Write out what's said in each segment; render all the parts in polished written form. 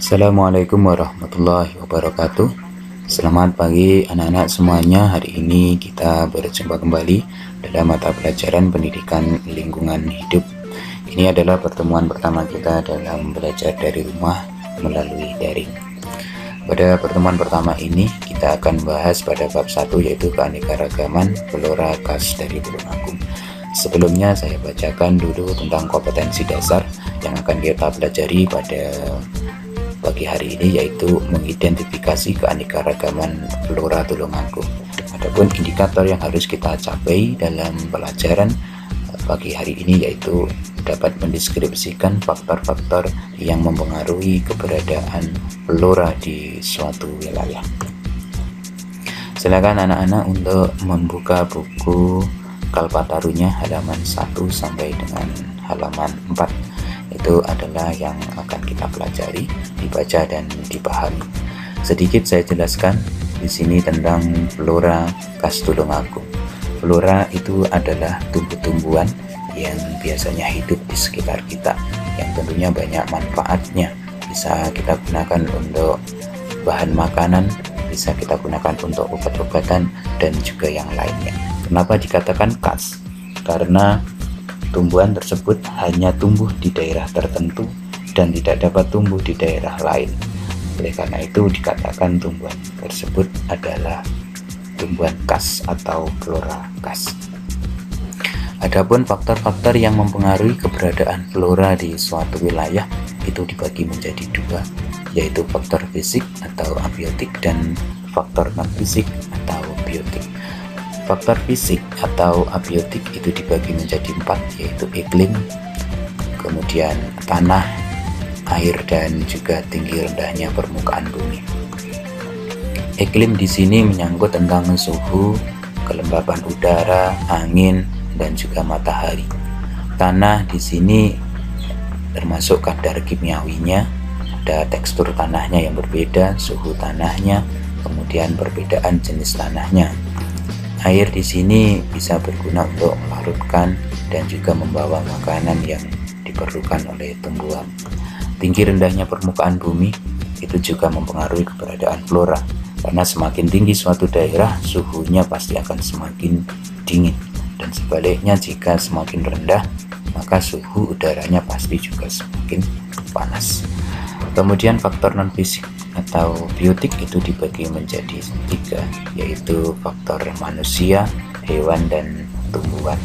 Assalamualaikum warahmatullahi wabarakatuh. Selamat pagi anak-anak semuanya. Hari ini kita berjumpa kembali dalam mata pelajaran pendidikan lingkungan hidup. Ini adalah pertemuan pertama kita dalam belajar dari rumah melalui daring. Pada pertemuan pertama ini kita akan bahas pada bab 1, yaitu keanekaragaman flora khas dari Tulungagung. Sebelumnya saya bacakan dulu tentang kompetensi dasar yang akan kita pelajari pada pagi hari ini, yaitu mengidentifikasi keanekaragaman flora Tulungagung. Adapun indikator yang harus kita capai dalam pelajaran pagi hari ini yaitu dapat mendeskripsikan faktor-faktor yang mempengaruhi keberadaan flora di suatu wilayah. Silakan anak-anak untuk membuka buku Kalpatarunya halaman 1 sampai dengan halaman 4. Itu adalah yang akan kita pelajari, dibaca dan dipahami. Sedikit saya jelaskan di sini tentang flora khas Tulungagung. Flora itu adalah tumbuh-tumbuhan yang biasanya hidup di sekitar kita, yang tentunya banyak manfaatnya. Bisa kita gunakan untuk bahan makanan, bisa kita gunakan untuk obat-obatan dan juga yang lainnya. Kenapa dikatakan khas? Karena tumbuhan tersebut hanya tumbuh di daerah tertentu dan tidak dapat tumbuh di daerah lain. Oleh karena itu dikatakan tumbuhan tersebut adalah tumbuhan khas atau flora khas. Adapun faktor-faktor yang mempengaruhi keberadaan flora di suatu wilayah itu dibagi menjadi dua, yaitu faktor fisik atau abiotik dan faktor non-fisik atau biotik. Faktor fisik atau abiotik itu dibagi menjadi 4, yaitu iklim, kemudian tanah, air, dan juga tinggi rendahnya permukaan bumi. Iklim di sini menyangkut tentang suhu, kelembapan udara, angin, dan juga matahari. Tanah di sini termasuk kadar kimiawinya, ada tekstur tanahnya yang berbeda, suhu tanahnya, kemudian perbedaan jenis tanahnya. Air di sini bisa berguna untuk melarutkan dan juga membawa makanan yang diperlukan oleh tumbuhan. Tinggi rendahnya permukaan bumi itu juga mempengaruhi keberadaan flora, karena semakin tinggi suatu daerah, suhunya pasti akan semakin dingin, dan sebaliknya jika semakin rendah, maka suhu udaranya pasti juga semakin panas. Kemudian faktor non-fisik atau biotik itu dibagi menjadi 3, yaitu faktor manusia, hewan, dan tumbuhan.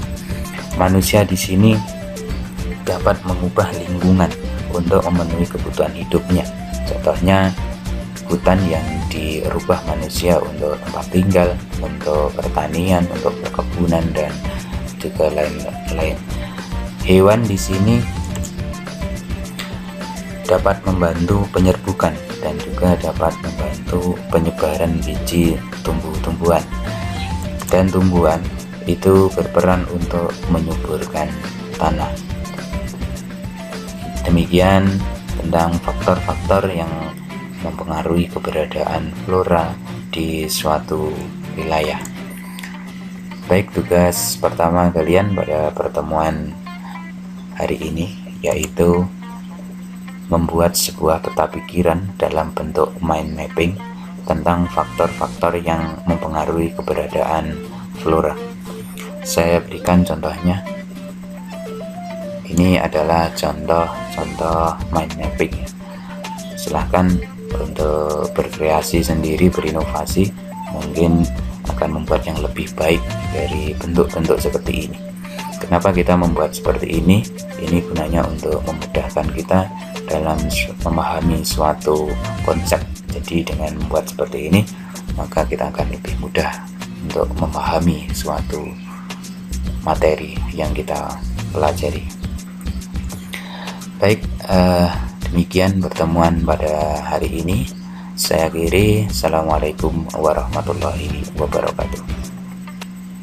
Manusia di sini dapat mengubah lingkungan untuk memenuhi kebutuhan hidupnya. Contohnya hutan yang dirubah manusia untuk tempat tinggal, untuk pertanian, untuk perkebunan, dan juga lain-lain. Hewan di sini dapat membantu penyerbukan dan juga dapat membantu penyebaran biji tumbuh-tumbuhan. Dan tumbuhan itu berperan untuk menyuburkan tanah. Demikian tentang faktor-faktor yang mempengaruhi keberadaan flora di suatu wilayah. Baik, tugas pertama kalian pada pertemuan hari ini yaitu membuat sebuah peta pikiran dalam bentuk mind mapping tentang faktor-faktor yang mempengaruhi keberadaan flora. Saya berikan contohnya. Ini adalah contoh mind mapping. Silahkan untuk berkreasi sendiri, berinovasi, mungkin akan membuat yang lebih baik dari bentuk-bentuk seperti ini. Kenapa kita membuat seperti ini? Ini gunanya untuk memudahkan kita dalam memahami suatu konsep. Jadi dengan membuat seperti ini, maka kita akan lebih mudah untuk memahami suatu materi yang kita pelajari. Baik, demikian pertemuan pada hari ini. Saya akhiri. Assalamualaikum warahmatullahi wabarakatuh.